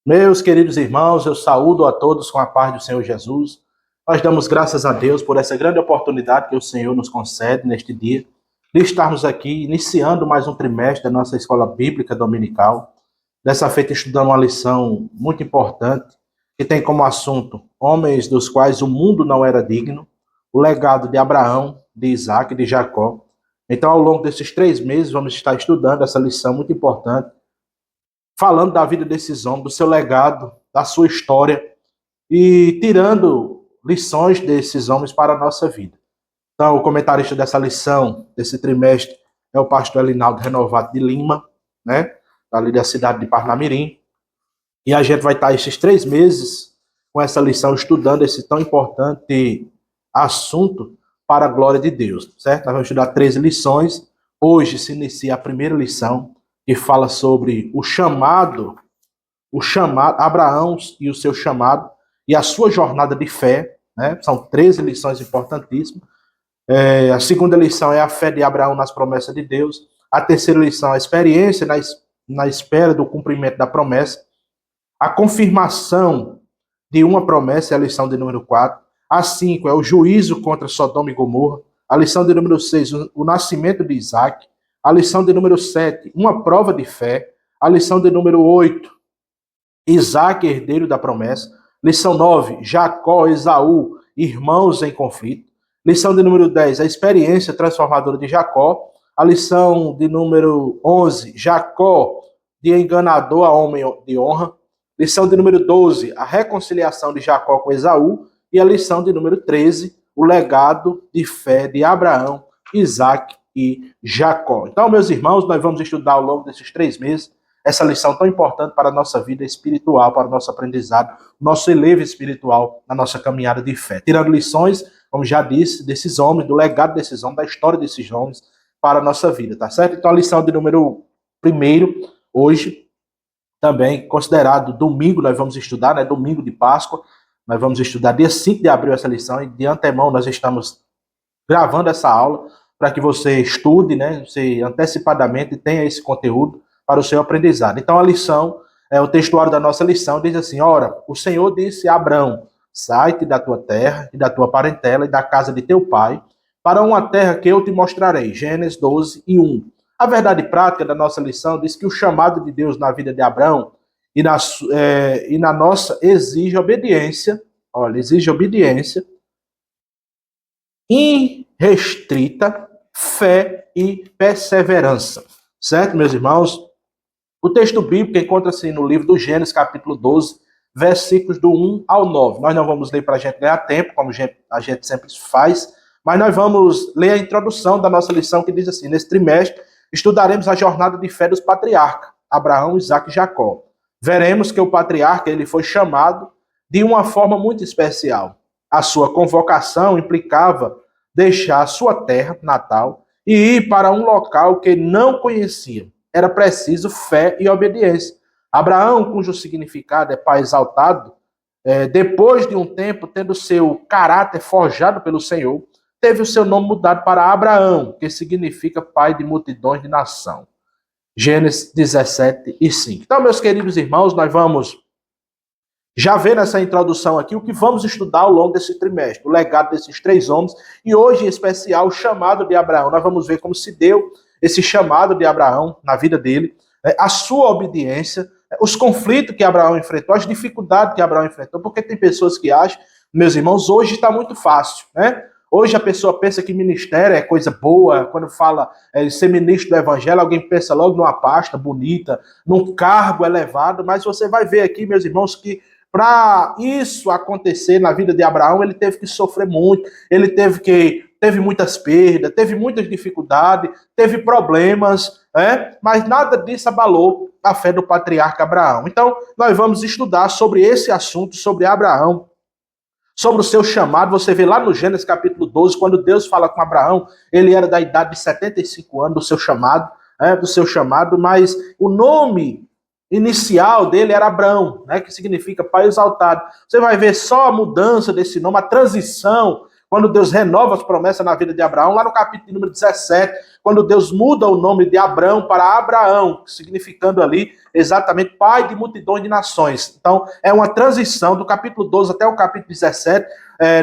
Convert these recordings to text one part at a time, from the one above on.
Meus queridos irmãos, eu saúdo a todos com a paz do Senhor Jesus. Nós damos graças a Deus por essa grande oportunidade que o Senhor nos concede neste dia, de estarmos aqui iniciando mais um trimestre da nossa escola bíblica dominical. Dessa feita, estudando uma lição muito importante, que tem como assunto homens dos quais o mundo não era digno, o legado de Abraão, de Isaac e de Jacó. Então, ao longo desses 3 meses, vamos estar estudando essa lição muito importante, falando da vida desses homens, do seu legado, da sua história e tirando lições desses homens para a nossa vida. Então, o comentarista dessa lição, desse trimestre, é o pastor Elinaldo Renovato de Lima, né? Ali da cidade de Parnamirim. E a gente vai estar esses 3 meses com essa lição, estudando esse tão importante assunto para a glória de Deus, certo? Nós vamos estudar 13 lições. Hoje se inicia a primeira lição, que fala sobre o chamado, Abraão e o seu chamado e a sua jornada de fé, né? São 13 lições importantíssimas. A segunda lição é a fé de Abraão nas promessas de Deus. A terceira lição, a experiência na espera do cumprimento da promessa. A confirmação de uma promessa é a lição de número 4. A 5 é o juízo contra Sodoma e Gomorra. A lição de número 6, o nascimento de Isaac. A lição de número 7, uma prova de fé. A lição de número 8, Isaac, herdeiro da promessa. Lição 9, Jacó, Esaú, irmãos em conflito. Lição de número 10, a experiência transformadora de Jacó. A lição de número 11, Jacó, de enganador a homem de honra. Lição de número 12, a reconciliação de Jacó com Esaú. E a lição de número 13, o legado de fé de Abraão, Isaac e Jacó. Então, meus irmãos, nós vamos estudar ao longo desses 3 meses essa lição tão importante para a nossa vida espiritual, para o nosso aprendizado, nosso elevo espiritual na nossa caminhada de fé. Tirando lições, como já disse, desses homens, do legado desses homens, da história desses homens para a nossa vida, tá certo? Então, a lição de número 1, hoje, também considerado domingo, nós vamos estudar, né? Domingo de Páscoa. Nós vamos estudar dia 5 de abril essa lição, e de antemão nós estamos gravando essa aula para que você estude, né? Você antecipadamente tenha esse conteúdo para o seu aprendizado. Então a lição, o textuário da nossa lição diz assim: ora, o Senhor disse a Abrão: sai-te da tua terra e da tua parentela e da casa de teu pai, para uma terra que eu te mostrarei. Gênesis 12:1. A verdade prática da nossa lição diz que o chamado de Deus na vida de Abrão e na nossa exige obediência, olha, exige obediência, irrestrita, fé e perseverança. Certo, meus irmãos? O texto bíblico encontra-se no livro do Gênesis, capítulo 12, versículos do 1 ao 9. Nós não vamos ler para a gente ganhar tempo, como a gente sempre faz, mas nós vamos ler a introdução da nossa lição, que diz assim: nesse trimestre, estudaremos a jornada de fé dos patriarcas, Abraão, Isaac e Jacó. Veremos que o patriarca ele foi chamado de uma forma muito especial. A sua convocação implicava deixar a sua terra natal e ir para um local que não conhecia. Era preciso fé e obediência. Abraão, cujo significado é pai exaltado, depois de um tempo, tendo seu caráter forjado pelo Senhor, teve o seu nome mudado para Abraão, que significa pai de multidões de nação. Gênesis 17:5. Então, meus queridos irmãos, nós vamos já ver nessa introdução aqui o que vamos estudar ao longo desse trimestre, o legado desses 3 homens, e hoje, em especial, o chamado de Abraão. Nós vamos ver como se deu esse chamado de Abraão na vida dele, a sua obediência, os conflitos que Abraão enfrentou, as dificuldades que Abraão enfrentou, porque tem pessoas que acham, meus irmãos, hoje está muito fácil, né? Hoje a pessoa pensa que ministério é coisa boa. Quando fala ser ministro do evangelho, alguém pensa logo numa pasta bonita, num cargo elevado, mas você vai ver aqui, meus irmãos, que para isso acontecer na vida de Abraão, ele teve que sofrer muito, ele teve muitas perdas, teve muitas dificuldades, teve problemas, mas nada disso abalou a fé do patriarca Abraão. Então, nós vamos estudar sobre esse assunto, sobre Abraão, sobre o seu chamado. Você vê lá no Gênesis capítulo 12, quando Deus fala com Abraão, ele era da idade de 75 anos do seu chamado, mas o nome inicial dele era Abrão, que significa pai exaltado. Você vai ver só a mudança desse nome, a transição, quando Deus renova as promessas na vida de Abraão, lá no capítulo número 17, quando Deus muda o nome de Abrão para Abraão, significando ali exatamente pai de multidões de nações. Então, é uma transição do capítulo 12 até o capítulo 17,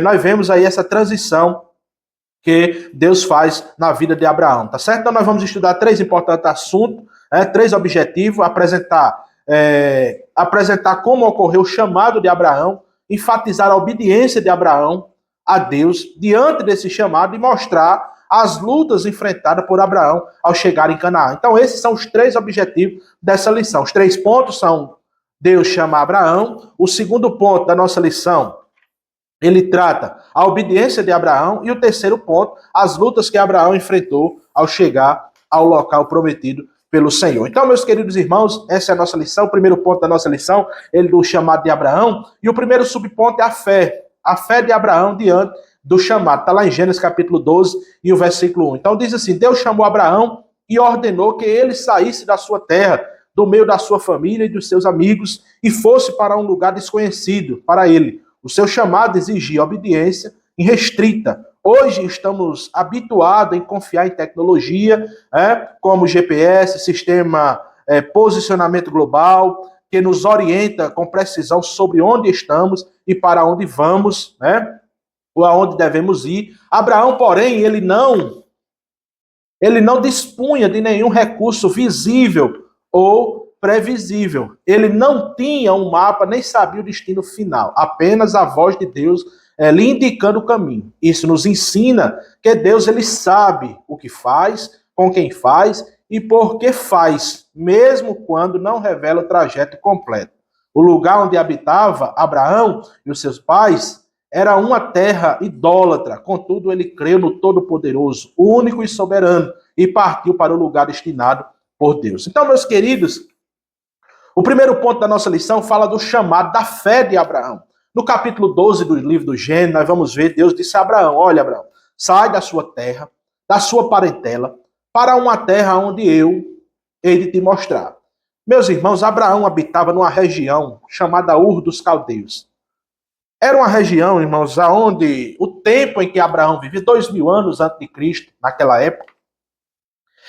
nós vemos aí essa transição que Deus faz na vida de Abraão, tá certo? Então nós vamos estudar 3 importantes assuntos, 3 objetivos: apresentar como ocorreu o chamado de Abraão, enfatizar a obediência de Abraão a Deus diante desse chamado e mostrar as lutas enfrentadas por Abraão ao chegar em Canaã. Então esses são os 3 objetivos dessa lição. Os 3 pontos são: Deus chama Abraão. O segundo ponto da nossa lição, ele trata a obediência de Abraão. E o terceiro ponto, as lutas que Abraão enfrentou ao chegar ao local prometido pelo Senhor. Então, meus queridos irmãos, essa é a nossa lição. O primeiro ponto da nossa lição, ele do chamado de Abraão. E o primeiro subponto é a fé. A fé de Abraão diante do chamado. Está lá em Gênesis capítulo 12 e o versículo 1. Então diz assim: Deus chamou Abraão e ordenou que ele saísse da sua terra, do meio da sua família e dos seus amigos, e fosse para um lugar desconhecido para ele. O seu chamado exigia obediência irrestrita. Hoje estamos habituados em confiar em tecnologia, como GPS, sistema posicionamento global, que nos orienta com precisão sobre onde estamos e para onde vamos, ou aonde devemos ir. Abraão, porém, ele não dispunha de nenhum recurso visível ou previsível. Ele não tinha um mapa, nem sabia o destino final. Apenas a voz de Deus lhe indicando o caminho. Isso nos ensina que Deus, ele sabe o que faz, com quem faz e por que faz, mesmo quando não revela o trajeto completo. O lugar onde habitava Abraão e os seus pais era uma terra idólatra. Contudo, ele creu no Todo-Poderoso, único e soberano, e partiu para o lugar destinado por Deus. Então, meus queridos, o primeiro ponto da nossa lição fala do chamado da fé de Abraão. No capítulo 12 do livro do Gênesis, nós vamos ver, Deus disse a Abraão: olha, Abraão, sai da sua terra, da sua parentela, para uma terra onde eu hei de te mostrar. Meus irmãos, Abraão habitava numa região chamada Ur dos Caldeus. Era uma região, irmãos, onde o tempo em que Abraão vivia, 2000 anos antes de Cristo, naquela época,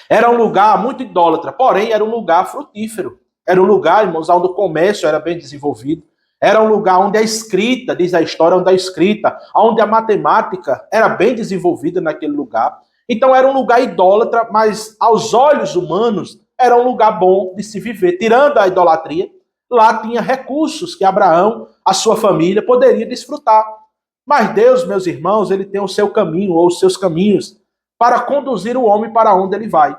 era um lugar muito idólatra, porém era um lugar frutífero. Era um lugar, irmãos, onde o comércio era bem desenvolvido. Era um lugar onde a escrita, diz a história, onde a escrita, onde a matemática era bem desenvolvida naquele lugar. Então era um lugar idólatra, mas aos olhos humanos era um lugar bom de se viver. Tirando a idolatria, lá tinha recursos que Abraão, a sua família, poderia desfrutar. Mas Deus, meus irmãos, ele tem o seu caminho, ou os seus caminhos, para conduzir o homem para onde ele vai.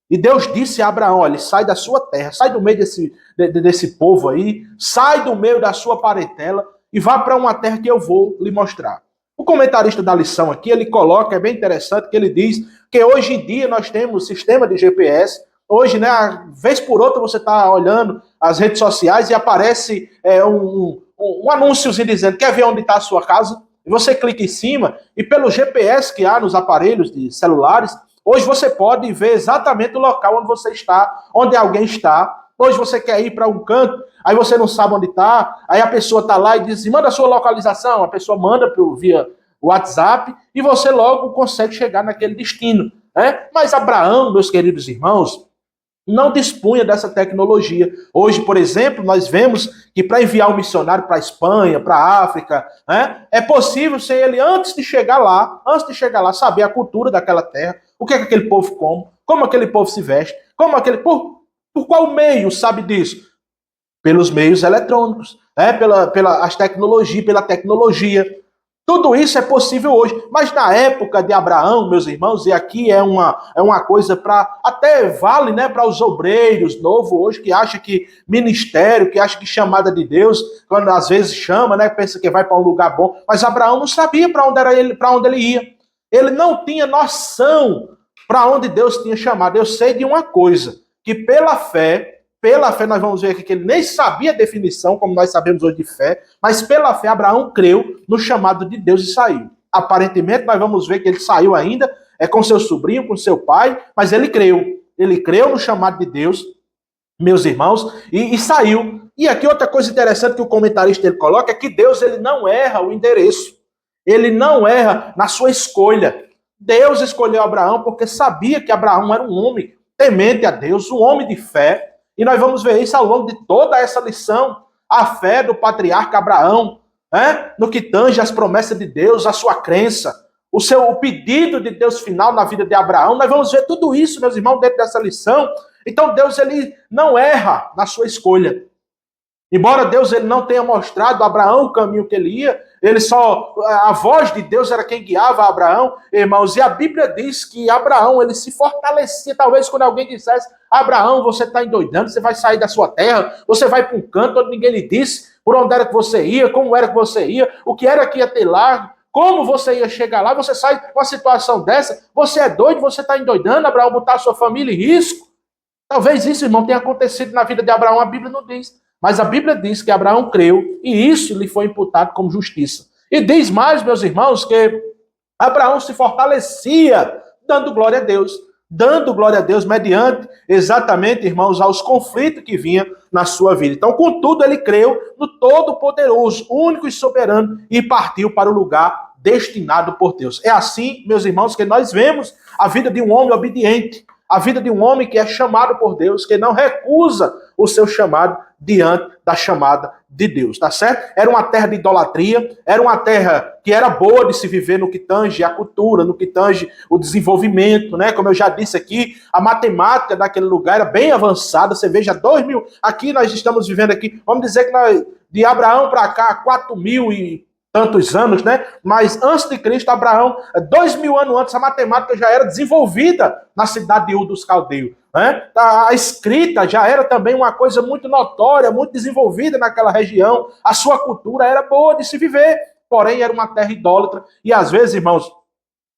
E Deus disse a Abraão: olha, sai da sua terra, sai do meio desse povo aí, sai do meio da sua parentela e vá para uma terra que eu vou lhe mostrar. O comentarista da lição aqui, ele coloca, é bem interessante, que ele diz que hoje em dia nós temos sistema de GPS. Hoje, vez por outra você está olhando as redes sociais e aparece um anúnciozinho dizendo: quer ver onde está a sua casa? E você clica em cima e pelo GPS que há nos aparelhos de celulares, hoje você pode ver exatamente o local onde você está, onde alguém está. Hoje você quer ir para um canto, aí você não sabe onde está, aí a pessoa está lá e diz assim: manda a sua localização. A pessoa manda via WhatsApp e você logo consegue chegar naquele destino. Mas Abraão, meus queridos irmãos, não dispunha dessa tecnologia. Hoje, por exemplo, nós vemos que para enviar um missionário para a Espanha, para a África, é possível sem ele, antes de chegar lá, saber a cultura daquela terra, o que é que aquele povo come, como aquele povo se veste, por qual meio sabe disso? Pelos meios eletrônicos, pela tecnologia. Tudo isso é possível hoje, mas na época de Abraão, meus irmãos, e aqui é uma coisa para, até vale, para os obreiros novos hoje, que acha que ministério, que acha que chamada de Deus, quando às vezes chama, pensa que vai para um lugar bom, mas Abraão não sabia para onde ele ia. Ele não tinha noção para onde Deus tinha chamado. Eu sei de uma coisa, que pela fé nós vamos ver aqui que ele nem sabia a definição, como nós sabemos hoje de fé, mas pela fé Abraão creu no chamado de Deus e saiu. Aparentemente nós vamos ver que ele saiu ainda, com seu sobrinho, com seu pai, mas ele creu. Ele creu no chamado de Deus, meus irmãos, e saiu. E aqui outra coisa interessante que o comentarista ele coloca é que Deus ele não erra o endereço. Ele não erra na sua escolha. Deus escolheu Abraão porque sabia que Abraão era um homem temente a Deus, um homem de fé. E nós vamos ver isso ao longo de toda essa lição. A fé do patriarca Abraão, né? No que tange as promessas de Deus, a sua crença, o pedido de Deus final na vida de Abraão. Nós vamos ver tudo isso, meus irmãos, dentro dessa lição. Então Deus, ele não erra na sua escolha. Embora Deus ele não tenha mostrado a Abraão o caminho que ele ia, a voz de Deus era quem guiava Abraão, irmãos, e a Bíblia diz que Abraão, ele se fortalecia, talvez quando alguém dissesse, Abraão, você está endoidando, você vai sair da sua terra, você vai para um canto onde ninguém lhe disse por onde era que você ia, como era que você ia, o que era que ia ter lá, como você ia chegar lá, você sai com uma situação dessa, você é doido, você está endoidando, Abraão, botar a sua família em risco. Talvez isso, irmão, tenha acontecido na vida de Abraão, a Bíblia não diz. Mas a Bíblia diz que Abraão creu e isso lhe foi imputado como justiça. E diz mais, meus irmãos, que Abraão se fortalecia dando glória a Deus mediante exatamente, irmãos, aos conflitos que vinham na sua vida. Então, contudo, ele creu no Todo-Poderoso, único e soberano, e partiu para o lugar destinado por Deus. É assim, meus irmãos, que nós vemos a vida de um homem obediente, a vida de um homem que é chamado por Deus, que não recusa o seu chamado diante da chamada de Deus, tá certo? Era uma terra de idolatria, era uma terra que era boa de se viver no que tange a cultura, no que tange o desenvolvimento, né? Como eu já disse aqui, a matemática daquele lugar era bem avançada, você veja, 2000, aqui nós estamos vivendo aqui, vamos dizer que de Abraão para cá, 4000 e tantos anos, né? Mas antes de Cristo, Abraão, 2000 anos antes, a matemática já era desenvolvida na cidade de Ur dos Caldeus, né? A escrita já era também uma coisa muito notória, muito desenvolvida naquela região. A sua cultura era boa de se viver, porém era uma terra idólatra. E às vezes, irmãos,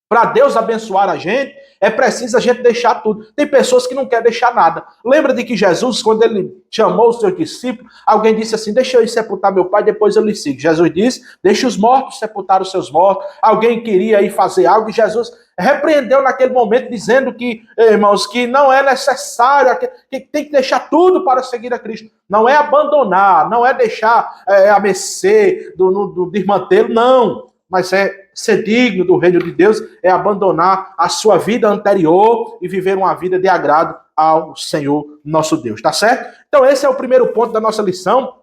para Deus abençoar a gente, é preciso a gente deixar tudo. Tem pessoas que não querem deixar nada. Lembra de que Jesus, quando ele chamou os seus discípulos, alguém disse assim, deixa eu ir sepultar meu pai, depois eu lhe sigo. Jesus disse, deixa os mortos sepultar os seus mortos. Alguém queria ir fazer algo e Jesus repreendeu naquele momento, dizendo que, irmãos, que não é necessário, que tem que deixar tudo para seguir a Cristo. Não é abandonar, não é deixar a mercê do desmantelo, não. Mas é ser digno do reino de Deus, é abandonar a sua vida anterior e viver uma vida de agrado ao Senhor nosso Deus, tá certo? Então esse é o primeiro ponto da nossa lição,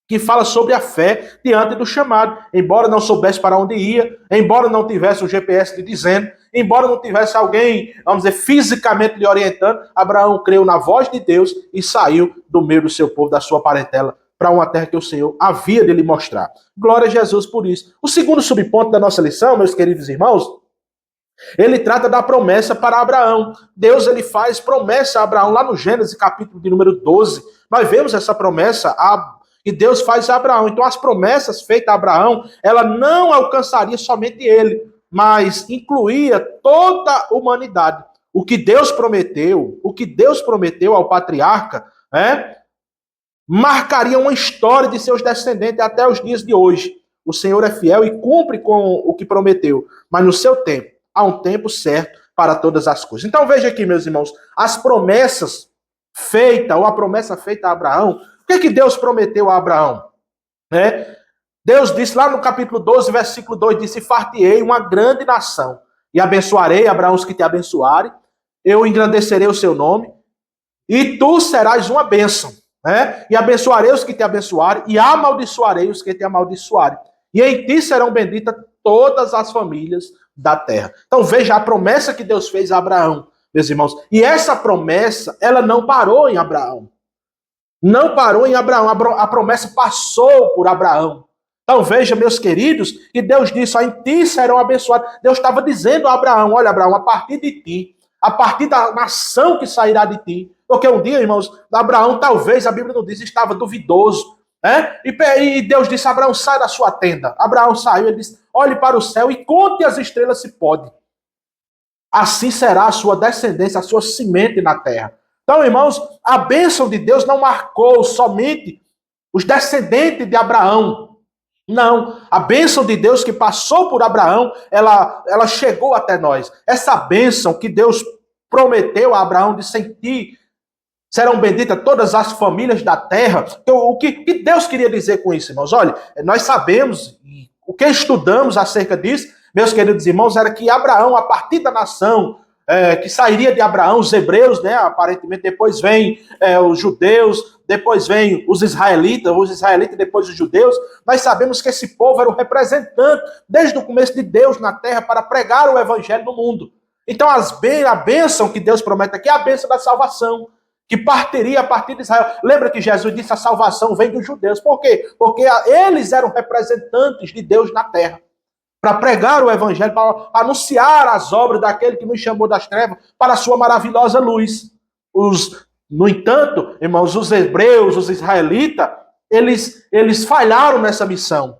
que fala sobre a fé diante do chamado. Embora não soubesse para onde ia, embora não tivesse o GPS lhe dizendo, embora não tivesse alguém, vamos dizer, fisicamente lhe orientando, Abraão creu na voz de Deus e saiu do meio do seu povo, da sua parentela, para uma terra que o Senhor havia de lhe mostrar. Glória a Jesus por isso. O segundo subponto da nossa lição, meus queridos irmãos, ele trata da promessa para Abraão. Deus ele faz promessa a Abraão, lá no Gênesis capítulo de número 12. Nós vemos essa promessa que Deus faz a Abraão. Então as promessas feitas a Abraão, ela não alcançaria somente ele, mas incluía toda a humanidade. O que Deus prometeu ao patriarca, marcaria uma história de seus descendentes até os dias de hoje. O Senhor é fiel e cumpre com o que prometeu, mas no seu tempo, há um tempo certo para todas as coisas. Então veja aqui, meus irmãos, as promessas feitas, ou a promessa feita a Abraão, o que é que Deus prometeu a Abraão? Deus disse lá no capítulo 12, versículo 2, disse, far-te-ei uma grande nação, e abençoarei, Abraão, os que te abençoarem, eu engrandecerei o seu nome, e tu serás uma bênção. E abençoarei os que te abençoarem, e amaldiçoarei os que te amaldiçoarem. E em ti serão benditas todas as famílias da terra. Então veja a promessa que Deus fez a Abraão, meus irmãos. E essa promessa, ela não parou em Abraão. Não parou em Abraão. A promessa passou por Abraão. Então veja, meus queridos, que Deus disse, em ti serão abençoados. Deus estava dizendo a Abraão, olha Abraão, a partir de ti, a partir da nação que sairá de ti. Porque um dia, irmãos, Abraão, talvez, a Bíblia não diz, estava duvidoso. E Deus disse, Abraão, sai da sua tenda. Abraão saiu, ele disse, olhe para o céu e conte as estrelas se pode. Assim será a sua descendência, a sua semente na terra. Então, irmãos, a bênção de Deus não marcou somente os descendentes de Abraão. Não, a bênção de Deus que passou por Abraão, ela chegou até nós. Essa bênção que Deus prometeu a Abraão de sentir, serão benditas todas as famílias da terra. Então, o que Deus queria dizer com isso, irmãos? Olha, nós sabemos, o que estudamos acerca disso, meus queridos irmãos, era que Abraão, a partir da nação que sairia de Abraão, os hebreus, né, aparentemente, depois vem os judeus, depois vem os israelitas, depois os judeus. Nós sabemos que esse povo era o representante, desde o começo de Deus na terra, para pregar o evangelho no mundo. Então, a bênção que Deus promete aqui é a bênção da salvação, que partiria a partir de Israel. Lembra que Jesus disse: a salvação vem dos judeus. Por quê? Porque eles eram representantes de Deus na terra, para pregar o evangelho, para anunciar as obras daquele que nos chamou das trevas para a sua maravilhosa luz. No entanto, irmãos, os hebreus, os israelitas, eles falharam nessa missão.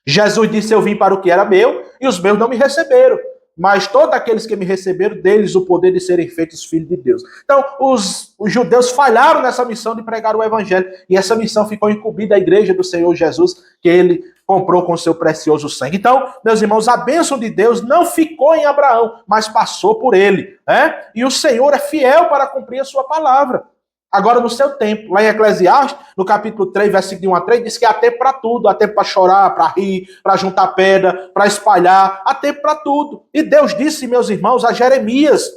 Jesus disse: eu vim para o que era meu, e os meus não me receberam. Mas todos aqueles que me receberam, deles o poder de serem feitos filhos de Deus. Então, os judeus falharam nessa missão de pregar o evangelho, e essa missão ficou incumbida à igreja do Senhor Jesus, que ele comprou com seu precioso sangue. Então, meus irmãos, a bênção de Deus não ficou em Abraão, mas passou por ele, né? E o Senhor é fiel para cumprir a sua palavra. Agora, no seu tempo, lá em Eclesiastes, no capítulo 3, versículo de 1 a 3, diz que há tempo para tudo. Há tempo para chorar, para rir, para juntar pedra, para espalhar. Há tempo para tudo. E Deus disse, meus irmãos, a Jeremias,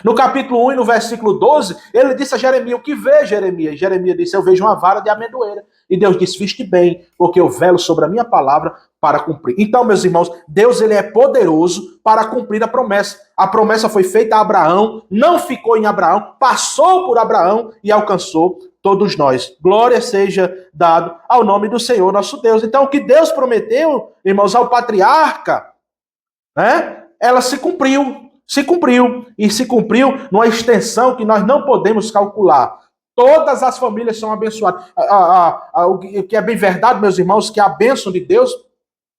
no capítulo 1 e no versículo 12, ele disse a Jeremias: o que vê, Jeremias? Jeremias disse: eu vejo uma vara de amendoeira. E Deus disse: viste bem, porque eu velo sobre a minha palavra para cumprir. Então, meus irmãos, Deus ele é poderoso para cumprir a promessa. A promessa foi feita a Abraão, não ficou em Abraão, passou por Abraão e alcançou todos nós. Glória seja dado ao nome do Senhor nosso Deus. Então, o que Deus prometeu, irmãos, ao patriarca, né, ela se cumpriu. E se cumpriu numa extensão que nós não podemos calcular. Todas as famílias são abençoadas. O que é bem verdade, meus irmãos, que a bênção de Deus,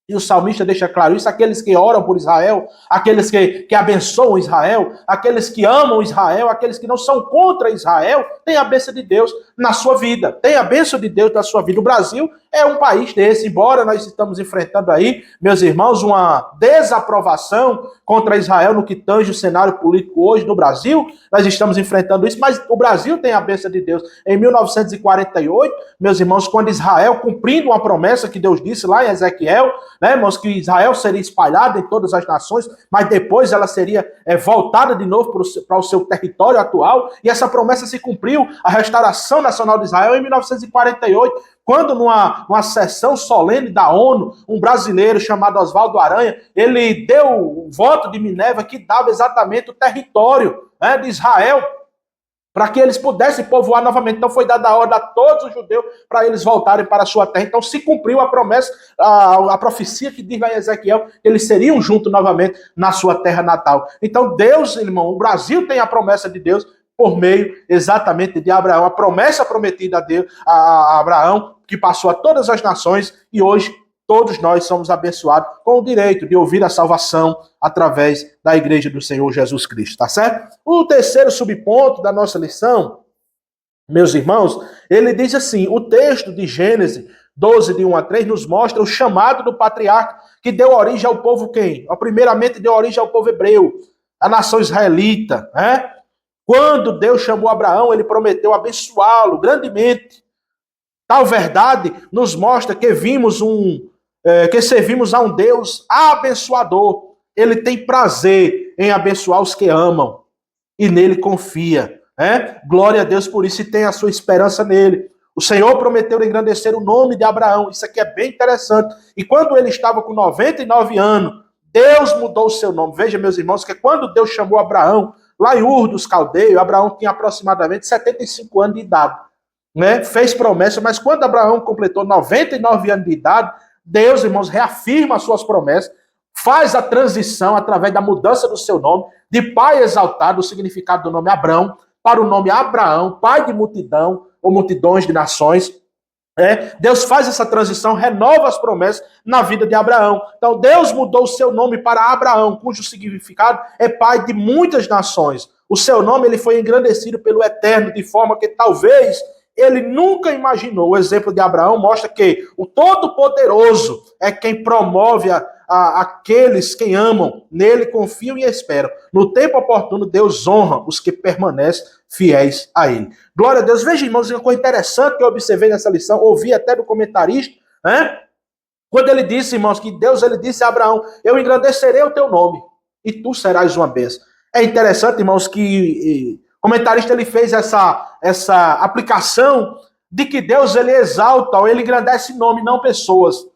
e o salmista deixa claro isso, aqueles que oram por Israel, aqueles que abençoam Israel, aqueles que amam Israel, aqueles que não são contra Israel, têm a bênção de Deus na sua vida, tem a bênção de Deus na sua vida. O Brasil é um país desse, embora nós estamos enfrentando aí, meus irmãos, uma desaprovação contra Israel no que tange o cenário político hoje no Brasil, nós estamos enfrentando isso, mas o Brasil tem a bênção de Deus. Em 1948, meus irmãos, quando Israel, cumprindo uma promessa que Deus disse lá em Ezequiel, né, irmãos, que Israel seria espalhada em todas as nações, mas depois ela seria voltada de novo para o seu território atual, e essa promessa se cumpriu, a restauração nacional de Israel, em 1948, quando numa sessão solene da ONU, um brasileiro chamado Oswaldo Aranha, ele deu o voto de Minerva que dava exatamente o território, né, de Israel, para que eles pudessem povoar novamente. Então foi dada a ordem a todos os judeus para eles voltarem para a sua terra. Então se cumpriu a promessa, a profecia que diz lá em Ezequiel, que eles seriam juntos novamente na sua terra natal. Então Deus, irmão, o Brasil tem a promessa de Deus por meio exatamente de Abraão, a promessa prometida a Deus, a Abraão, que passou a todas as nações, e hoje todos nós somos abençoados com o direito de ouvir a salvação através da igreja do Senhor Jesus Cristo, tá certo? O terceiro subponto da nossa lição, meus irmãos, ele diz assim: o texto de Gênesis 12, de 1 a 3, nos mostra o chamado do patriarca que deu origem ao povo quem? Primeiramente deu origem ao povo hebreu, a nação israelita, né? Quando Deus chamou Abraão, ele prometeu abençoá-lo grandemente. Tal verdade nos mostra que que servimos a um Deus abençoador. Ele tem prazer em abençoar os que amam e nele confia, né? Glória a Deus por isso, e tem a sua esperança nele. O Senhor prometeu engrandecer o nome de Abraão. Isso aqui é bem interessante. E quando ele estava com 99 anos, Deus mudou o seu nome. Veja, meus irmãos, que quando Deus chamou Abraão, lá em Ur dos Caldeus, Abraão tinha aproximadamente 75 anos de idade, né? Fez promessa, mas quando Abraão completou 99 anos de idade, Deus, irmãos, reafirma as suas promessas, faz a transição através da mudança do seu nome, de pai exaltado, o significado do nome Abrão, para o nome Abraão, pai de multidão, ou multidões de nações. Deus faz essa transição, renova as promessas na vida de Abraão. Então Deus mudou o seu nome para Abraão, cujo significado é pai de muitas nações. O seu nome ele foi engrandecido pelo Eterno, de forma que talvez ele nunca imaginou. O exemplo de Abraão mostra que o Todo-Poderoso é quem promove aqueles que amam, nele confiam e esperam. No tempo oportuno, Deus honra os que permanecem fiéis a ele. Glória a Deus. Veja, irmãos, uma coisa interessante que eu observei nessa lição, ouvi até do comentarista, né? Quando ele disse, irmãos, que Deus ele disse a Abraão, eu engrandecerei o teu nome e tu serás uma bênção. É interessante, irmãos, que o comentarista ele fez essa aplicação de que Deus ele exalta ou ele engrandece nome, não pessoas.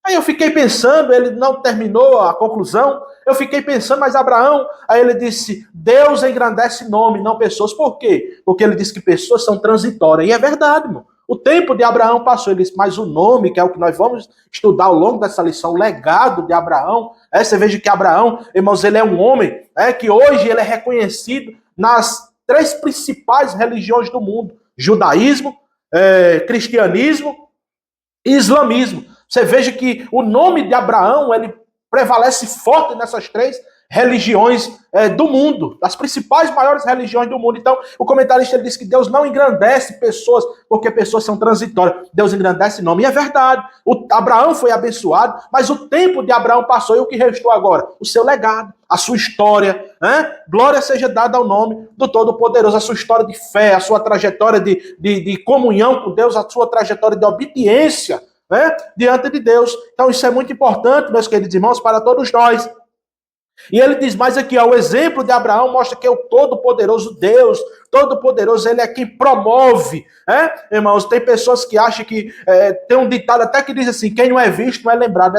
Aí eu fiquei pensando, ele não terminou a conclusão, eu fiquei pensando, mas Abraão, aí ele disse, Deus engrandece nome, não pessoas. Por quê? Porque ele disse que pessoas são transitórias. E é verdade, irmão. O tempo de Abraão passou, ele disse, mas o nome, que é o que nós vamos estudar ao longo dessa lição, o legado de Abraão, você veja que Abraão, irmãos, ele é um homem que hoje ele é reconhecido nas 3 principais religiões do mundo, judaísmo, cristianismo e islamismo. Você veja que o nome de Abraão, ele prevalece forte nessas 3 religiões do mundo, das principais, maiores religiões do mundo. Então, o comentarista ele diz que Deus não engrandece pessoas, porque pessoas são transitórias. Deus engrandece nome. E é verdade. Abraão foi abençoado, mas o tempo de Abraão passou. E o que restou agora? O seu legado, a sua história. Glória seja dada ao nome do Todo-Poderoso. A sua história de fé, a sua trajetória de comunhão com Deus, a sua trajetória de obediência diante de Deus. Então, isso é muito importante, meus queridos irmãos, para todos nós. E ele diz mais aqui, o exemplo de Abraão mostra que é o Todo-Poderoso Deus, Todo-Poderoso, ele é quem promove, irmãos, tem pessoas que acham que, tem um ditado até que diz assim, quem não é visto não é lembrado.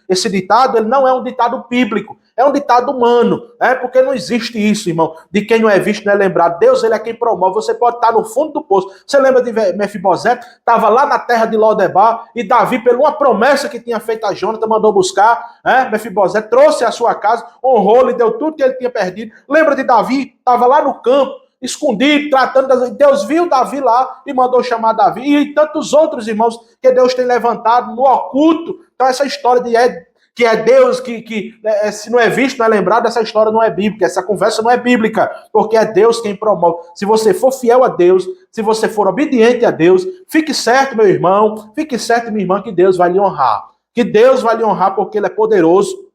Esse ditado, ele não é um ditado bíblico, é um ditado humano, porque não existe isso, irmão, de quem não é visto não é lembrado. Deus, ele é quem promove. Você pode estar no fundo do poço. Você lembra de Mefibosete? Estava lá na terra de Lodebar, e Davi, por uma promessa que tinha feito a Jonathan, mandou buscar, Mefibosete trouxe a sua casa, honrou, lhe deu tudo que ele tinha perdido. Lembra de Davi? Estava lá no campo, escondido, tratando Deus viu Davi lá e mandou chamar Davi. E tantos outros irmãos que Deus tem levantado no oculto. Então essa história que é Deus, se não é visto, não é lembrado, essa história não é bíblica, essa conversa não é bíblica, porque é Deus quem promove. Se você for fiel a Deus, se você for obediente a Deus, fique certo, meu irmão, fique certo, minha irmã, que Deus vai lhe honrar. Que Deus vai lhe honrar porque Ele é poderoso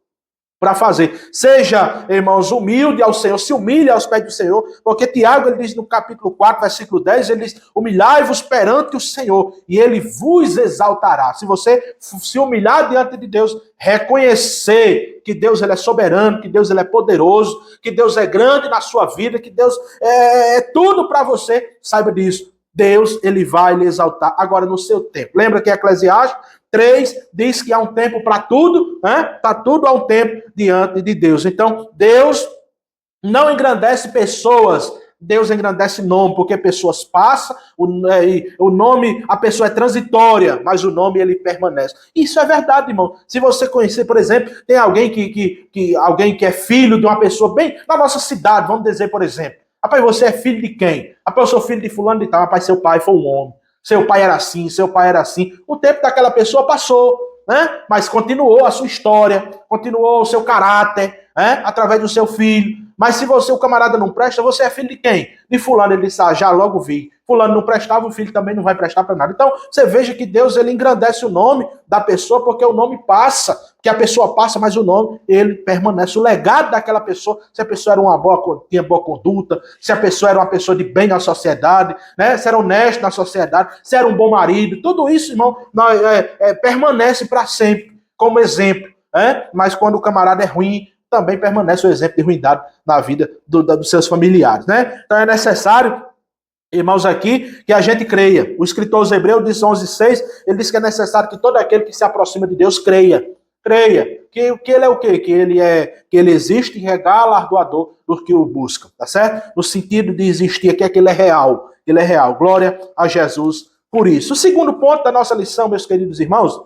para fazer. Seja, irmãos, humilde ao Senhor, se humilhe aos pés do Senhor, porque Tiago, ele diz no capítulo 4, versículo 10, ele diz, humilhai-vos perante o Senhor, e Ele vos exaltará. Se você se humilhar diante de Deus, reconhecer que Deus ele é soberano, que Deus ele é poderoso, que Deus é grande na sua vida, que Deus é tudo para você, saiba disso. Deus, ele vai lhe exaltar agora no seu tempo. Lembra que Eclesiastes 3 diz que há um tempo para tudo, Para tudo há um tempo diante de Deus. Então, Deus não engrandece pessoas, Deus engrandece nome, porque pessoas passam, o nome, a pessoa é transitória, mas o nome ele permanece. Isso é verdade, irmão. Se você conhecer, por exemplo, tem alguém alguém que é filho de uma pessoa bem na nossa cidade, vamos dizer, por exemplo. Rapaz, você é filho de quem? Rapaz, eu sou filho de fulano de tal. Rapaz, seu pai foi um homem. Seu pai era assim, seu pai era assim. O tempo daquela pessoa passou, Mas continuou a sua história, continuou o seu caráter, Através do seu filho. Mas se o camarada não presta, você é filho de quem? De fulano. Ele disse, já logo vi. Fulano não prestava, o filho também não vai prestar para nada. Então, você veja que Deus, ele engrandece o nome da pessoa, porque o nome passa. Que a pessoa passa, mas o nome, ele permanece. O legado daquela pessoa, se a pessoa tinha boa conduta, se a pessoa era uma pessoa de bem na sociedade, se era honesto na sociedade, se era um bom marido, tudo isso, irmão, permanece para sempre, como exemplo. Mas quando o camarada é ruim, também permanece o exemplo de ruindade na vida dos seus familiares, Então é necessário, irmãos, aqui, que a gente creia. O escritor aos Hebreus diz 11:6, ele diz que é necessário que todo aquele que se aproxima de Deus creia. Creia. Que ele é o quê? Que ele existe e é galardoador dos que o buscam, tá certo? No sentido de existir aqui é que ele é real. Ele é real. Glória a Jesus por isso. O segundo ponto da nossa lição, meus queridos irmãos,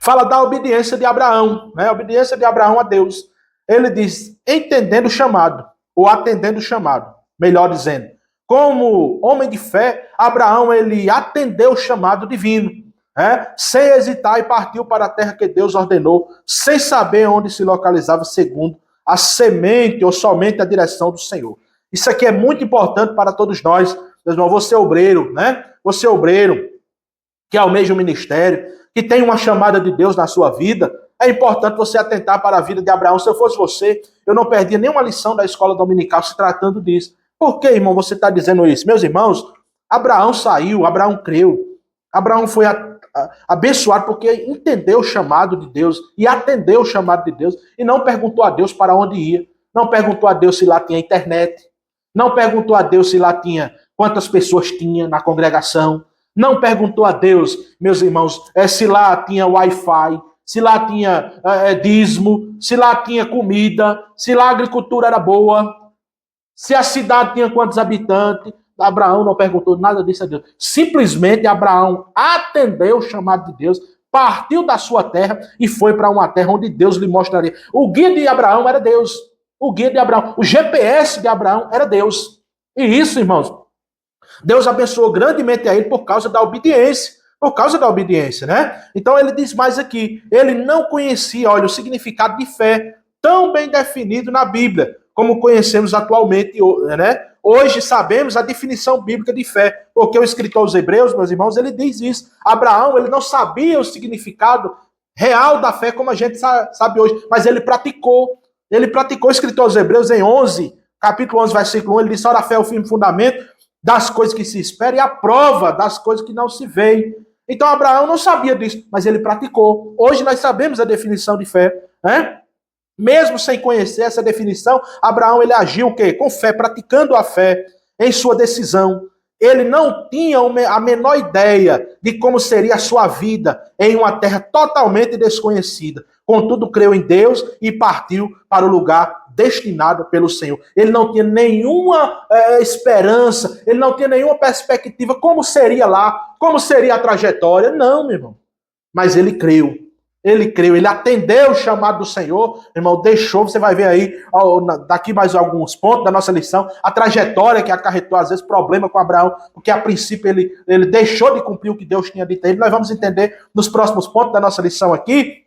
fala da obediência de Abraão, A obediência de Abraão a Deus. Ele diz, entendendo o chamado, ou atendendo o chamado, melhor dizendo. Como homem de fé, Abraão, ele atendeu o chamado divino, sem hesitar, e partiu para a terra que Deus ordenou, sem saber onde se localizava, segundo a semente ou somente a direção do Senhor. Isso aqui é muito importante para todos nós, meus irmãos. Você é obreiro, Você é obreiro que almeja o ministério, que tem uma chamada de Deus na sua vida. É importante você atentar para a vida de Abraão. Se eu fosse você, eu não perdia nenhuma lição da escola dominical se tratando disso. Por que, irmão, você está dizendo isso? Meus irmãos, Abraão saiu, Abraão creu. Abraão foi abençoado porque entendeu o chamado de Deus e atendeu o chamado de Deus e não perguntou a Deus para onde ia, não perguntou a Deus se lá tinha internet, não perguntou a Deus se lá tinha quantas pessoas tinha na congregação, não perguntou a Deus, meus irmãos, se lá tinha Wi-Fi, se lá tinha dízimo, se lá tinha comida, se lá a agricultura era boa, se a cidade tinha quantos habitantes. Abraão não perguntou nada disso a Deus. Simplesmente Abraão atendeu o chamado de Deus, partiu da sua terra e foi para uma terra onde Deus lhe mostraria. O guia de Abraão era Deus. O guia de Abraão, o GPS de Abraão era Deus. E isso, irmãos, Deus abençoou grandemente a ele por causa da obediência. Por causa da obediência, né? Então ele diz mais aqui, ele não conhecia, olha, o significado de fé tão bem definido na Bíblia, como conhecemos atualmente, né? Hoje sabemos a definição bíblica de fé, porque o escritor aos Hebreus, meus irmãos, ele diz isso. Abraão, ele não sabia o significado real da fé como a gente sabe hoje, mas ele praticou. Ele praticou, o escritor aos Hebreus em 11, capítulo 11, versículo 1, ele diz, ora a fé é o firme fundamento das coisas que se esperam e a prova das coisas que não se veem. Então Abraão não sabia disso, mas ele praticou. Hoje nós sabemos a definição de fé, né? Mesmo sem conhecer essa definição, Abraão ele agiu o quê? Com fé, praticando a fé em sua decisão. Ele não tinha a menor ideia de como seria a sua vida em uma terra totalmente desconhecida. Contudo, creu em Deus e partiu para o lugar destinado pelo Senhor. Ele não tinha nenhuma esperança, ele não tinha nenhuma perspectiva como seria lá, como seria a trajetória. Não, meu irmão. Mas ele creu. Ele creu, ele atendeu o chamado do Senhor, irmão, deixou, você vai ver aí, daqui mais alguns pontos da nossa lição, a trajetória que acarretou, às vezes, problema com Abraão, porque a princípio ele deixou de cumprir o que Deus tinha dito a ele. Nós vamos entender nos próximos pontos da nossa lição aqui.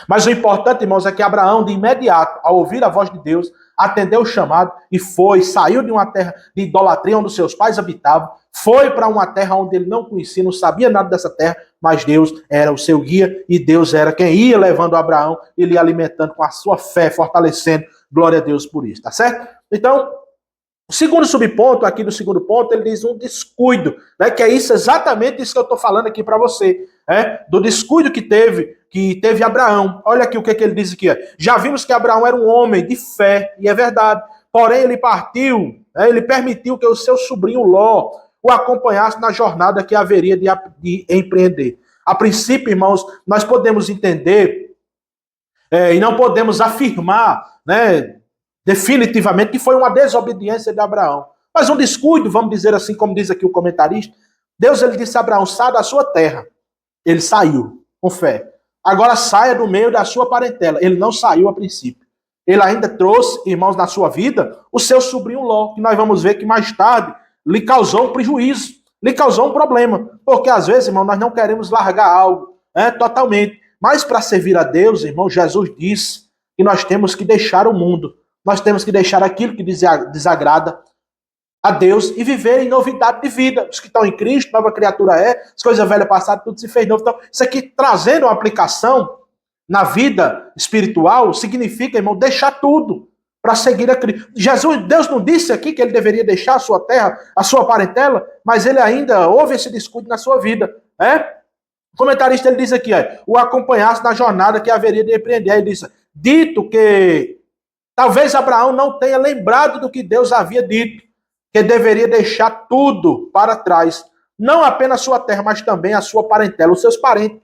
Mas o importante, irmãos, é que Abraão, de imediato, ao ouvir a voz de Deus, atendeu o chamado e saiu de uma terra de idolatria onde os seus pais habitavam, foi para uma terra onde ele não conhecia, não sabia nada dessa terra, mas Deus era o seu guia e Deus era quem ia levando Abraão e lhe alimentando com a sua fé, fortalecendo. Glória a Deus por isso, tá certo? Então, o segundo subponto aqui do segundo ponto, ele diz um descuido, né? Que é exatamente isso que eu estou falando aqui para você, né? Do descuido que teve Abraão. Olha aqui o que ele diz aqui. Já vimos que Abraão era um homem de fé, e é verdade. Porém, ele partiu, né? Ele permitiu que o seu sobrinho Ló o acompanhasse na jornada que haveria de empreender. A princípio, irmãos, nós podemos entender e não podemos afirmar, né, definitivamente que foi uma desobediência de Abraão. Mas um descuido, vamos dizer assim, como diz aqui o comentarista. Deus ele disse a Abraão, sai da sua terra. Ele saiu, com fé. Agora saia do meio da sua parentela. Ele não saiu a princípio. Ele ainda trouxe, irmãos, na sua vida, o seu sobrinho Ló, que nós vamos ver que mais tarde lhe causou um prejuízo, lhe causou um problema. Porque às vezes, irmão, nós não queremos largar algo, né, totalmente. Mas para servir a Deus, irmão, Jesus disse que nós temos que deixar o mundo. Nós temos que deixar aquilo que desagrada a Deus e viver em novidade de vida. Os que estão em Cristo, nova criatura é, as coisas velhas passaram, tudo se fez novo. Então, isso aqui trazendo uma aplicação na vida espiritual, significa, irmão, deixar tudo para seguir a Cristo. Deus não disse aqui que ele deveria deixar a sua terra, a sua parentela, mas ele ainda houve esse descuido na sua vida, né? O comentarista ele diz aqui, o acompanhasse na jornada que haveria de empreender. Ele disse, dito que talvez Abraão não tenha lembrado do que Deus havia dito, que deveria deixar tudo para trás, não apenas a sua terra, mas também a sua parentela, os seus parentes.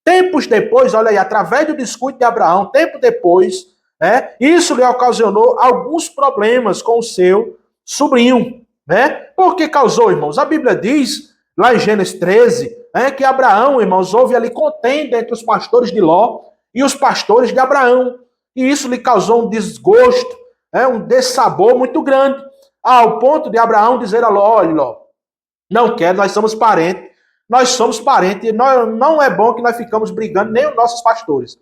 Tempos depois, olha aí, através do descuido de Abraão, tempo depois, né, isso lhe ocasionou alguns problemas com o seu sobrinho, né? Por que causou, irmãos? A Bíblia diz, lá em Gênesis 13, né, que Abraão, irmãos, houve ali contenda entre os pastores de Ló e os pastores de Abraão. E isso lhe causou um desgosto, um dessabor muito grande, ao ponto de Abraão dizer a Ló, olha, Ló, não quero, nós somos parentes, e não é bom que nós ficamos brigando, nem os nossos pastores.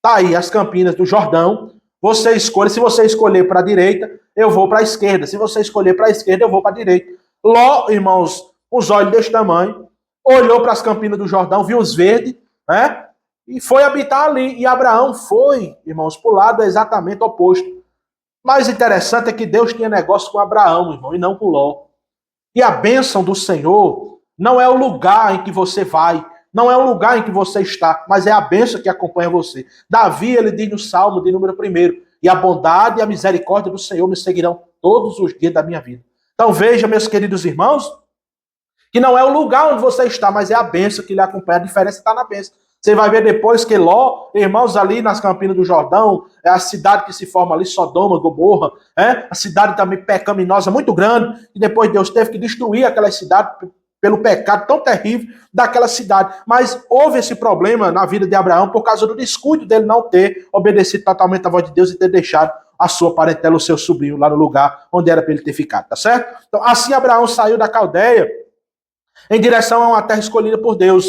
Tá aí as campinas do Jordão, você escolhe, se você escolher para a direita, eu vou para a esquerda, se você escolher para a esquerda, eu vou para a direita. Ló, irmãos, com os olhos desse tamanho, olhou para as campinas do Jordão, viu os verdes, né? E foi habitar ali. E Abraão foi, irmãos, para o lado exatamente oposto. Mas interessante é que Deus tinha negócio com Abraão, irmão, e não com Ló. E a bênção do Senhor não é o lugar em que você vai, não é o lugar em que você está, mas é a bênção que acompanha você. Davi, ele diz no Salmo de número 1, e a bondade e a misericórdia do Senhor me seguirão todos os dias da minha vida. Então veja, meus queridos irmãos, que não é o lugar onde você está, mas é a bênção que lhe acompanha. A diferença está na bênção. Você vai ver depois que Ló, irmãos, ali nas Campinas do Jordão, é a cidade que se forma ali, Sodoma, Gomorra, a cidade também pecaminosa, muito grande, e depois Deus teve que destruir aquela cidade pelo pecado tão terrível daquela cidade. Mas houve esse problema na vida de Abraão por causa do descuido dele não ter obedecido totalmente à voz de Deus e ter deixado a sua parentela, o seu sobrinho, lá no lugar onde era para ele ter ficado, tá certo? Então, assim Abraão saiu da Caldeia em direção a uma terra escolhida por Deus.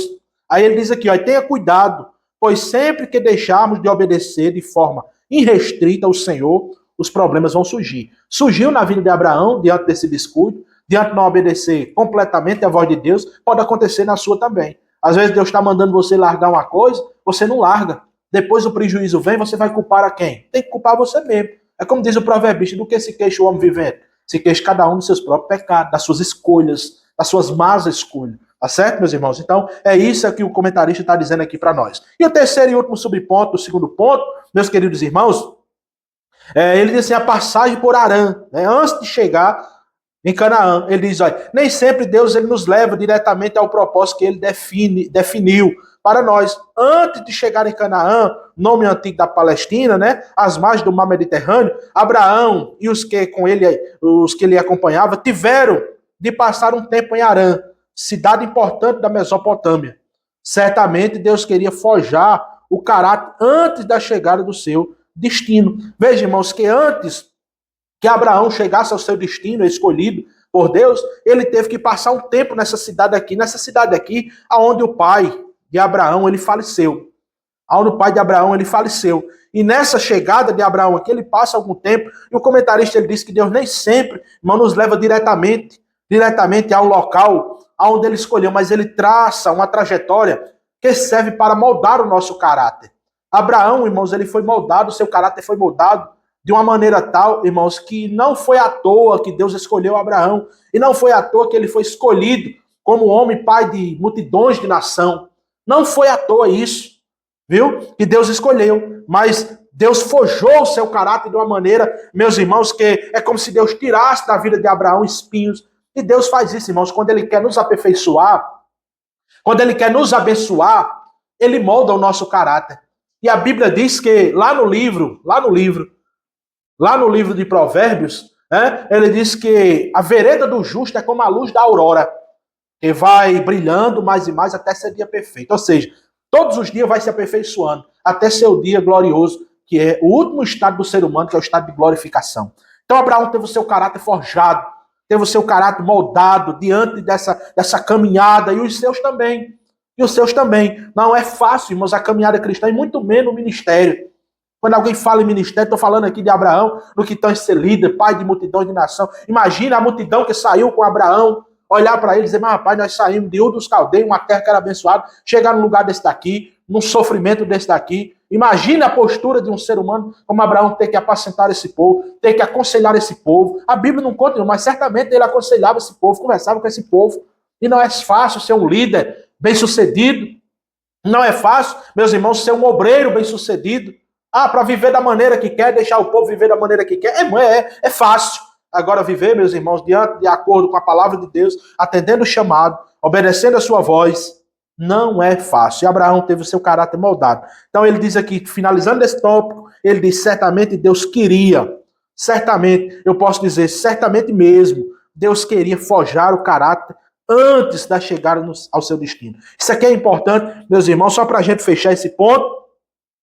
Aí ele diz aqui, ó, tenha cuidado, pois sempre que deixarmos de obedecer de forma irrestrita ao Senhor, os problemas vão surgir. Surgiu na vida de Abraão, diante desse descuido, diante de não obedecer completamente à voz de Deus, pode acontecer na sua também. Às vezes Deus está mandando você largar uma coisa, você não larga. Depois o prejuízo vem, você vai culpar a quem? Tem que culpar você mesmo. É como diz o proverbista, do que se queixa o homem vivendo? Se queixa cada um dos seus próprios pecados, das suas escolhas, das suas más escolhas. Tá certo, meus irmãos? Então, é isso que o comentarista está dizendo aqui para nós. E o terceiro e último subponto, o segundo ponto, meus queridos irmãos, ele diz assim, a passagem por Harã, né, antes de chegar em Canaã. Ele diz, olha, nem sempre Deus ele nos leva diretamente ao propósito que ele definiu para nós. Antes de chegar em Canaã, nome antigo da Palestina, né, às margens do mar Mediterrâneo, Abraão e os que ele acompanhava tiveram de passar um tempo em Harã, cidade importante da Mesopotâmia. Certamente Deus queria forjar o caráter antes da chegada do seu destino. Veja, irmãos, que antes que Abraão chegasse ao seu destino escolhido por Deus, ele teve que passar um tempo nessa cidade aqui, aonde o pai de Abraão ele faleceu. Aonde o pai de Abraão ele faleceu. E nessa chegada de Abraão aqui, ele passa algum tempo, e o comentarista ele diz que Deus nem sempre, irmão, nos leva diretamente ao local aonde ele escolheu, mas ele traça uma trajetória que serve para moldar o nosso caráter. Abraão, irmãos, ele foi moldado, seu caráter foi moldado de uma maneira tal, irmãos, que não foi à toa que Deus escolheu Abraão, e não foi à toa que ele foi escolhido como homem, pai de multidões de nação. Não foi à toa isso, viu? Que Deus escolheu, mas Deus forjou o seu caráter de uma maneira, meus irmãos, que é como se Deus tirasse da vida de Abraão espinhos. E Deus faz isso, irmãos, quando Ele quer nos aperfeiçoar, quando Ele quer nos abençoar, Ele molda o nosso caráter. E a Bíblia diz que lá no livro de Provérbios, ele diz que a vereda do justo é como a luz da aurora, que vai brilhando mais e mais até ser dia perfeito. Ou seja, todos os dias vai se aperfeiçoando, até ser o dia glorioso, que é o último estado do ser humano, que é o estado de glorificação. Então Abraão teve o seu caráter forjado, teve o seu caráter moldado diante dessa caminhada, e os seus também. Não é fácil, irmãos, a caminhada cristã, e muito menos o ministério. Quando alguém fala em ministério, estou falando aqui de Abraão, no que tanto ser líder, pai de multidão de nação. Imagina a multidão que saiu com Abraão, olhar para ele e dizer, mas rapaz, nós saímos de Ur dos Caldeios, uma terra que era abençoada, chegar num lugar desse daqui, num sofrimento desse daqui. Imagina a postura de um ser humano como Abraão, ter que apacentar esse povo, ter que aconselhar esse povo. A Bíblia não conta, mas certamente ele aconselhava esse povo, conversava com esse povo. E não é fácil ser um líder bem-sucedido. Não é fácil, meus irmãos, ser um obreiro bem-sucedido. Para viver da maneira que quer, deixar o povo viver da maneira que quer. É fácil. Agora viver, meus irmãos, de acordo com a palavra de Deus, atendendo o chamado, obedecendo a sua voz, não é fácil. E Abraão teve o seu caráter moldado. Então ele diz aqui, finalizando esse tópico, ele diz, certamente Deus queria, certamente, eu posso dizer, certamente mesmo, Deus queria forjar o caráter antes da chegada ao seu destino. Isso aqui é importante, meus irmãos, só para a gente fechar esse ponto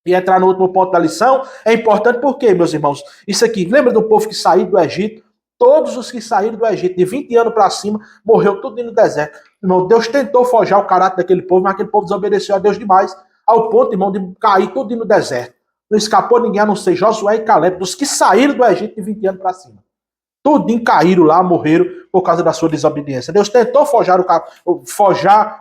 e entrar no último ponto da lição. É importante porque, meus irmãos, isso aqui, lembra do povo que saiu do Egito? Todos os que saíram do Egito, de 20 anos para cima, morreu tudo no deserto. Irmão, Deus tentou forjar o caráter daquele povo, mas aquele povo desobedeceu a Deus demais, ao ponto, irmão, de cair tudo no deserto. Não escapou ninguém, a não ser Josué e Caleb, dos que saíram do Egito de 20 anos para cima. Tudinho caíram lá, morreram por causa da sua desobediência. Deus tentou forjar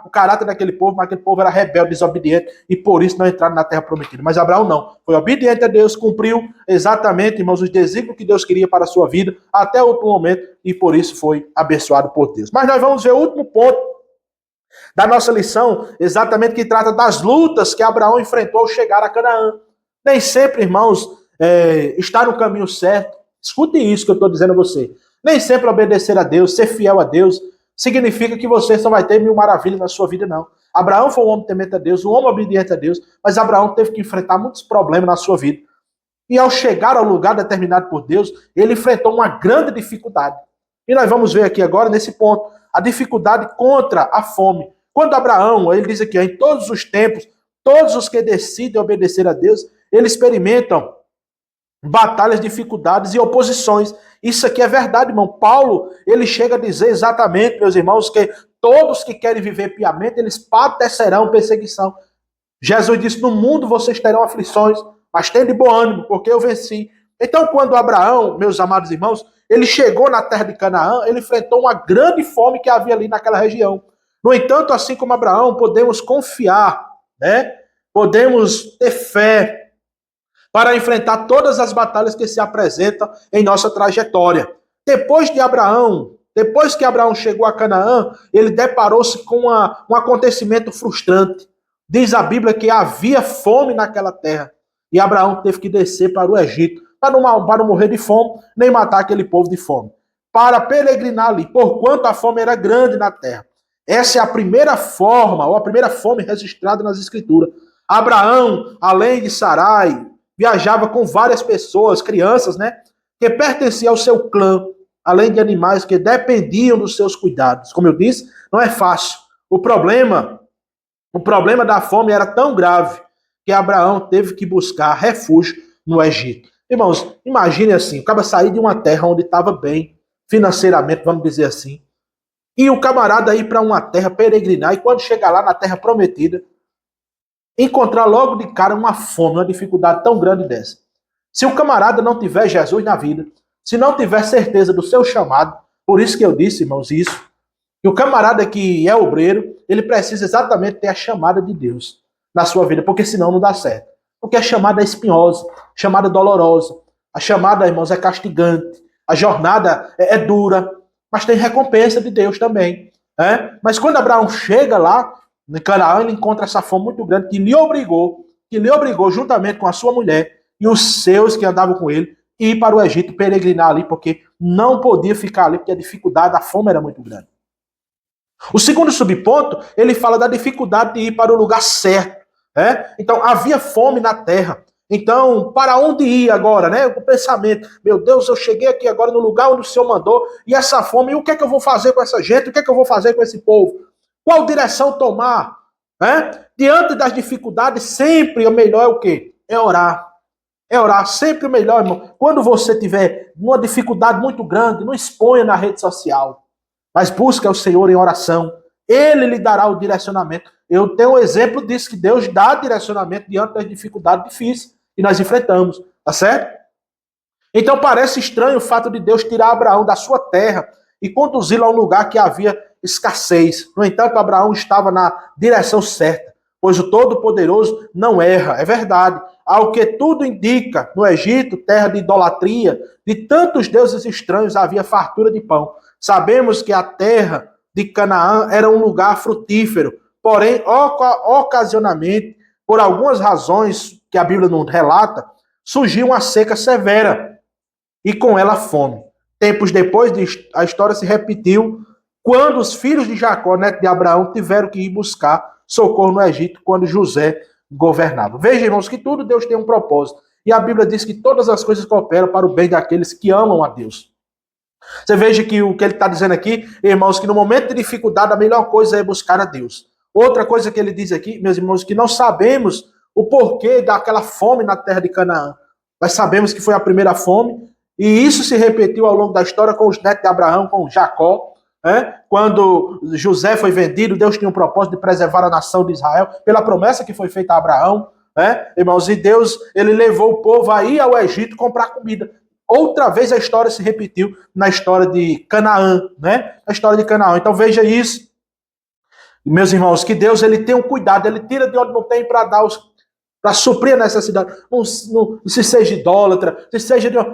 o caráter daquele povo, mas aquele povo era rebelde, desobediente, e por isso não entraram na terra prometida. Mas Abraão não. Foi obediente a Deus, cumpriu exatamente, irmãos, os desígnios que Deus queria para a sua vida, até o último momento, e por isso foi abençoado por Deus. Mas nós vamos ver o último ponto Da nossa lição, exatamente que trata das lutas que Abraão enfrentou ao chegar a Canaã. Nem sempre, irmãos, está no caminho certo. Escute isso que eu estou dizendo a você. Nem sempre obedecer a Deus, ser fiel a Deus, significa que você só vai ter mil maravilhas na sua vida, não. Abraão foi um homem temente a Deus, um homem obediente a Deus, mas Abraão teve que enfrentar muitos problemas na sua vida. E ao chegar ao lugar determinado por Deus, ele enfrentou uma grande dificuldade. E nós vamos ver aqui agora, nesse ponto, a dificuldade contra a fome. Quando Abraão, ele diz aqui, em todos os tempos, todos os que decidem obedecer a Deus, eles experimentam batalhas, dificuldades e oposições. Isso aqui é verdade, irmão. Paulo, ele chega a dizer exatamente, meus irmãos, que todos que querem viver piamente, eles padecerão perseguição. Jesus disse, no mundo vocês terão aflições, mas tenham de bom ânimo, porque eu venci. Então, quando Abraão, meus amados irmãos, ele chegou na terra de Canaã, ele enfrentou uma grande fome que havia ali naquela região. No entanto, assim como Abraão, podemos confiar, né? Podemos ter fé para enfrentar todas as batalhas que se apresentam em nossa trajetória. Depois que Abraão chegou a Canaã, ele deparou-se com um acontecimento frustrante. Diz a Bíblia que havia fome naquela terra. E Abraão teve que descer para o Egito, para não morrer de fome, nem matar aquele povo de fome. Para peregrinar ali, porquanto a fome era grande na terra. Essa é a primeira forma, ou a primeira fome registrada nas Escrituras. Abraão, além de Sarai, viajava com várias pessoas, crianças, né? Que pertenciam ao seu clã, além de animais que dependiam dos seus cuidados. Como eu disse, não é fácil. O problema da fome era tão grave que Abraão teve que buscar refúgio no Egito. Irmãos, imagine assim, o cara sair de uma terra onde estava bem, financeiramente, vamos dizer assim, e o camarada ir para uma terra peregrinar, e quando chegar lá na terra prometida, encontrar logo de cara uma fome, uma dificuldade tão grande dessa. Se o camarada não tiver Jesus na vida, se não tiver certeza do seu chamado, por isso que eu disse, irmãos, isso, que o camarada que é obreiro, ele precisa exatamente ter a chamada de Deus na sua vida, porque senão não dá certo. Porque a chamada é espinhosa, a chamada é dolorosa, a chamada, irmãos, é castigante, a jornada é dura, mas tem recompensa de Deus também. Né? Mas quando Abraão chega lá, em Canaã, ele encontra essa fome muito grande que lhe obrigou, juntamente com a sua mulher e os seus que andavam com ele, ir para o Egito peregrinar ali, porque não podia ficar ali, porque a dificuldade, a fome era muito grande. O segundo subponto, ele fala da dificuldade de ir para o lugar certo. Né? Então, havia fome na terra. Então, para onde ir agora? Né? O pensamento, meu Deus, eu cheguei aqui agora no lugar onde o Senhor mandou, e essa fome, e o que é que eu vou fazer com essa gente? O que é que eu vou fazer com esse povo? Qual direção tomar? Né? Diante das dificuldades, sempre o melhor é o quê? É orar. É orar, sempre o melhor, irmão. Quando você tiver uma dificuldade muito grande, não exponha na rede social, mas busque o Senhor em oração. Ele lhe dará o direcionamento. Eu tenho um exemplo disso, que Deus dá direcionamento diante das dificuldades difíceis que nós enfrentamos, tá certo? Então parece estranho o fato de Deus tirar Abraão da sua terra e conduzi-lo a um lugar que havia escassez. No entanto, Abraão estava na direção certa, pois o Todo-Poderoso não erra, é verdade. Ao que tudo indica, no Egito, terra de idolatria, de tantos deuses estranhos, havia fartura de pão. Sabemos que a terra de Canaã era um lugar frutífero, porém, ocasionalmente, por algumas razões que a Bíblia não relata, surgiu uma seca severa e com ela a fome. Tempos depois, a história se repetiu quando os filhos de Jacó, neto de Abraão, tiveram que ir buscar socorro no Egito quando José governava. Veja, irmãos, que tudo Deus tem um propósito. E a Bíblia diz que todas as coisas cooperam para o bem daqueles que amam a Deus. Você veja que o que ele está dizendo aqui, irmãos, que no momento de dificuldade a melhor coisa é buscar a Deus. Outra coisa que ele diz aqui, meus irmãos, que não sabemos o porquê daquela fome na terra de Canaã. Nós sabemos que foi a primeira fome, e isso se repetiu ao longo da história com os netos de Abraão, com Jacó. Quando José foi vendido, Deus tinha um propósito de preservar a nação de Israel, pela promessa que foi feita a Abraão. Irmãos, e Deus, ele levou o povo a ir ao Egito comprar comida. Outra vez a história se repetiu na história de Canaã, né? A história de Canaã. Então veja isso, meus irmãos, que Deus ele tem um cuidado, ele tira de onde não tem para suprir a necessidade. Não se seja idólatra,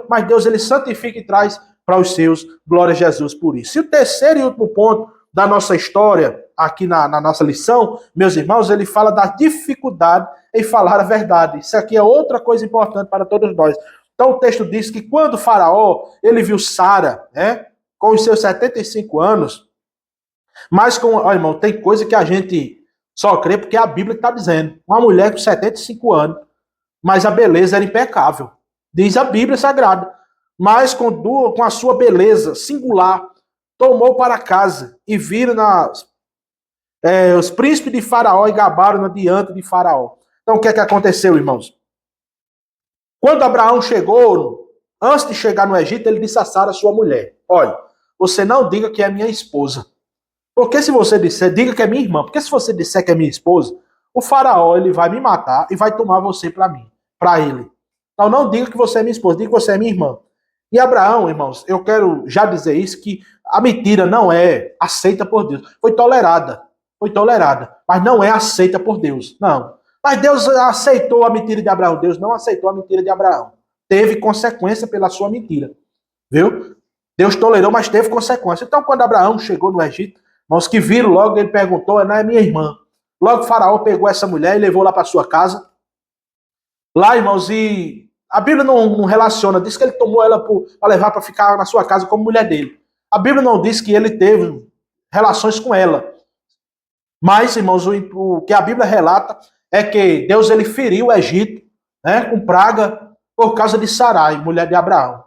mas Deus ele santifica e traz para os seus. Glória a Jesus por isso. E o terceiro e último ponto da nossa história aqui na nossa lição, meus irmãos, ele fala da dificuldade em falar a verdade. Isso aqui é outra coisa importante para todos nós. Então o texto diz que quando o Faraó, ele viu Sara, né, com os seus 75 anos, mas olha, irmão, tem coisa que a gente só crê porque a Bíblia está dizendo. Uma mulher com 75 anos, mas a beleza era impecável. Diz a Bíblia Sagrada. Mas com a sua beleza singular, tomou para casa e viram os príncipes de Faraó e gabaram diante de Faraó. Então o que é que aconteceu, irmãos? Quando Abraão chegou, antes de chegar no Egito, ele disse a Sara, sua mulher: olha, você não diga que é minha esposa. Porque se você disser, diga que é minha irmã. Porque se você disser que é minha esposa, o Faraó ele vai me matar e vai tomar você para mim, para ele. Então não diga que você é minha esposa, diga que você é minha irmã. E Abraão, irmãos, eu quero já dizer isso, que a mentira não é aceita por Deus. Foi tolerada, mas não é aceita por Deus, não. Mas Deus aceitou a mentira de Abraão. Deus não aceitou a mentira de Abraão. Teve consequência pela sua mentira, viu? Deus tolerou, mas teve consequência. Então quando Abraão chegou no Egito, irmãos, que viram logo, ele perguntou, não é minha irmã. Logo Faraó pegou essa mulher e levou lá para sua casa. Lá, irmãos, e a Bíblia não relaciona, diz que ele tomou ela para levar para ficar na sua casa como mulher dele. A Bíblia não diz que ele teve relações com ela. Mas, irmãos, o que a Bíblia relata é que Deus ele feriu o Egito, né, com praga por causa de Sarai, mulher de Abraão.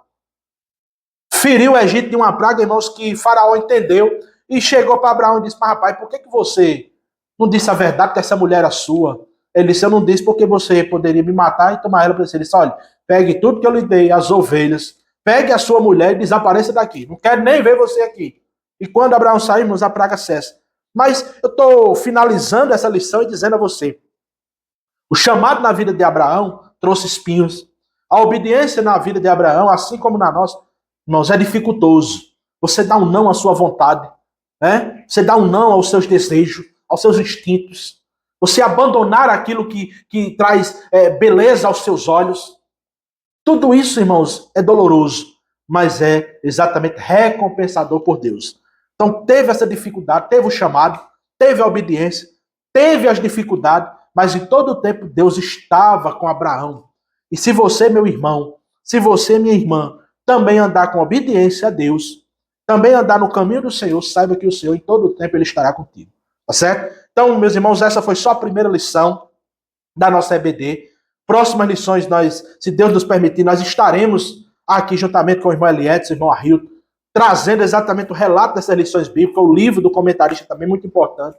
Feriu o Egito de uma praga, irmãos, que Faraó entendeu e chegou para Abraão e disse: mas rapaz, por que você não disse a verdade que essa mulher era sua? Ele disse: eu não disse porque você poderia me matar e tomar ela para você. Ele disse: olha, pegue tudo que eu lhe dei, as ovelhas, pegue a sua mulher e desapareça daqui. Não quero nem ver você aqui. E quando Abraão saiu, irmãos, a praga cessa. Mas eu estou finalizando essa lição e dizendo a você: o chamado na vida de Abraão trouxe espinhos. A obediência na vida de Abraão, assim como na nossa, irmãos, é dificultoso. Você dá um não à sua vontade, né? Você dá um não aos seus desejos, aos seus instintos. Você abandonar aquilo que traz beleza aos seus olhos. Tudo isso, irmãos, é doloroso, mas é exatamente recompensador por Deus. Então teve essa dificuldade, teve o chamado, teve a obediência, teve as dificuldades, mas em todo o tempo Deus estava com Abraão. E se você, meu irmão, se você, minha irmã, também andar com obediência a Deus, também andar no caminho do Senhor, saiba que o Senhor em todo o tempo Ele estará contigo. Tá certo? Então, meus irmãos, essa foi só a primeira lição da nossa EBD. Próximas lições, se Deus nos permitir, nós estaremos aqui juntamente com o irmão Eliette, o irmão Arrildo, trazendo exatamente o relato dessas lições bíblicas, o livro do comentarista também muito importante.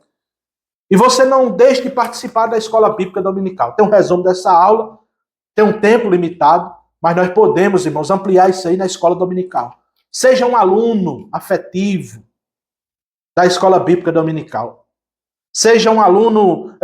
E você não deixe de participar da escola bíblica dominical. Tem um resumo dessa aula, tem um tempo limitado, mas nós podemos, irmãos, ampliar isso aí na escola dominical. Seja um aluno afetivo da escola bíblica dominical. Seja um aluno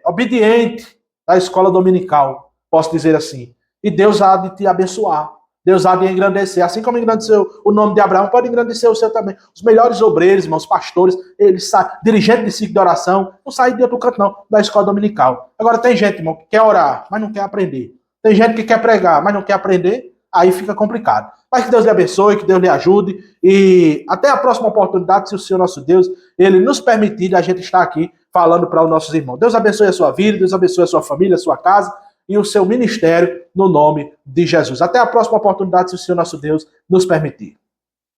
obediente da escola dominical, posso dizer assim. E Deus há de te abençoar. Deus há de engrandecer. Assim como engrandeceu o nome de Abraão, pode engrandecer o seu também. Os melhores obreiros, irmãos, pastores, eles dirigentes de ciclo de oração, não saem de outro canto, não, da escola dominical. Agora tem gente, irmão, que quer orar, mas não quer aprender. Tem gente que quer pregar, mas não quer aprender. Aí fica complicado. Mas que Deus lhe abençoe, que Deus lhe ajude. E até a próxima oportunidade, se o Senhor nosso Deus, Ele nos permitir, a gente estar aqui falando para os nossos irmãos. Deus abençoe a sua vida, Deus abençoe a sua família, a sua casa e o seu ministério, no nome de Jesus. Até a próxima oportunidade, se o Senhor nosso Deus nos permitir.